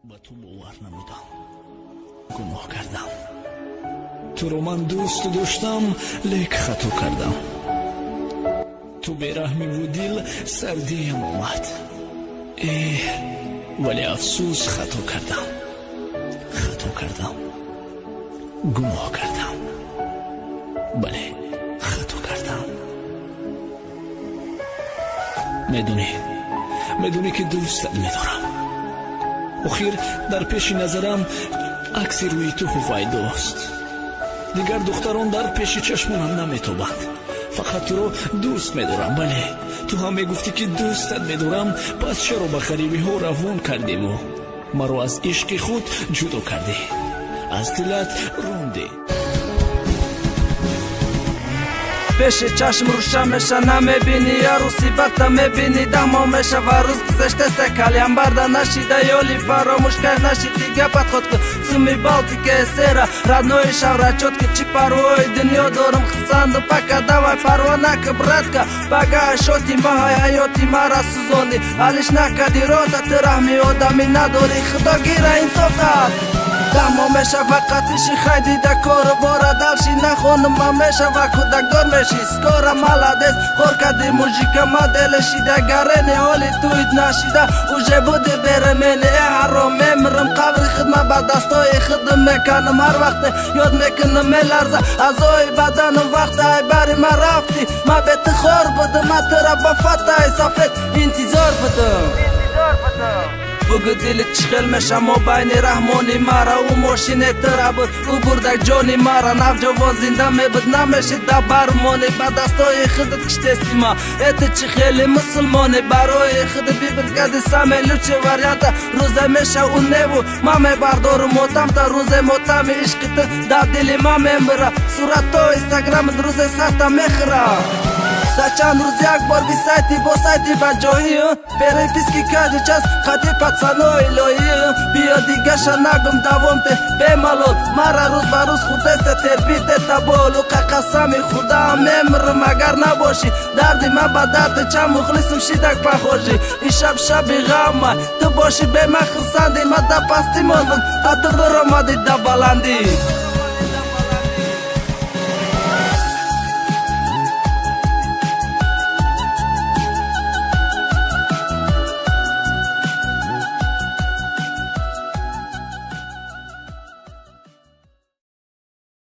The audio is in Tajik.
ба ту бовар намудам, гуноҳ кардам. туро ман дӯст доштам, лек хато кардам. ту бераҳмиву дил сардиям омад. вале афсӯс, хато кардам, гуноҳ кардам. бале, хато кардам. медонӣ ки дӯстат медорам. охир дар пеши назарам акси рӯи ту ҳувайдост. дигар духтарон дар пеши чашмонам наметобанд. фақат туро дӯст медорам. бале, ту ҳам мегуфтӣ ки дӯстат медорам, пас чаро ба ғаривиҳо равон кардеву маро аз ишқи худ ҷудо кардӣ, аз дилат рондӣ. пеши чашм рӯшан меша, намебини яру сибата мебини, дамо мешава рӯз гузештасе калям барда нашида ёли фаромӯш кард нашиди гапат хотки суми балтике сера раднои шавра чотки чи парвои дунё дорам хисанду пака давай парво нака братка бага шоти маҳай ҳаёти мара сӯзони алиш накади рота ту раҳми одамӣ надори худо гира инсофат дамо меша фақат иши хайдида кору бора далши нахонума мешава кӯдакдор меши скора маладес хор кади мужика маделешида гарени ҳоли туид нашида уже буди беремени ҳаром мемирам қабри хидма ба дастои хидм меканам ҳар вақте ёд мекунам меларза аъзои баданам вақте ай бари ма рафти ма бети хор будам ма тура ба фатаи сафед интизор будам бугу дили чӣ хел меша мо байни раҳмони мара ӯ мошине тира буд ӯ бурдак ҷони мара навҷавон зинда мебуд намешид да бармони ба дастои худат киштести ма эти чӣ хели мусулмони барои худи бибилгади саме лучи варианта рӯзе меша ӯ неву ма мебардору мотамта рӯзе мотами ишқи ту дар дили ма мемира суратто инстаграмат рӯзе сарта мехӯра да чанд рӯз як бор би сайти бо сайти ба ҷоҳӣ переписки кади час хати пацанои лоҳӣ биё дигаша нагум давомте бемалол мара рӯз ба рӯз худесте тербитета болу қақасами худам мемирам агар набошӣ дарди ма ба дарди чанд мухлисам шидак пахожӣ ишаб шаби ғамма ту бошӣ бемахрсанди ма да пастӣ мондам ату дуромади да баландӣ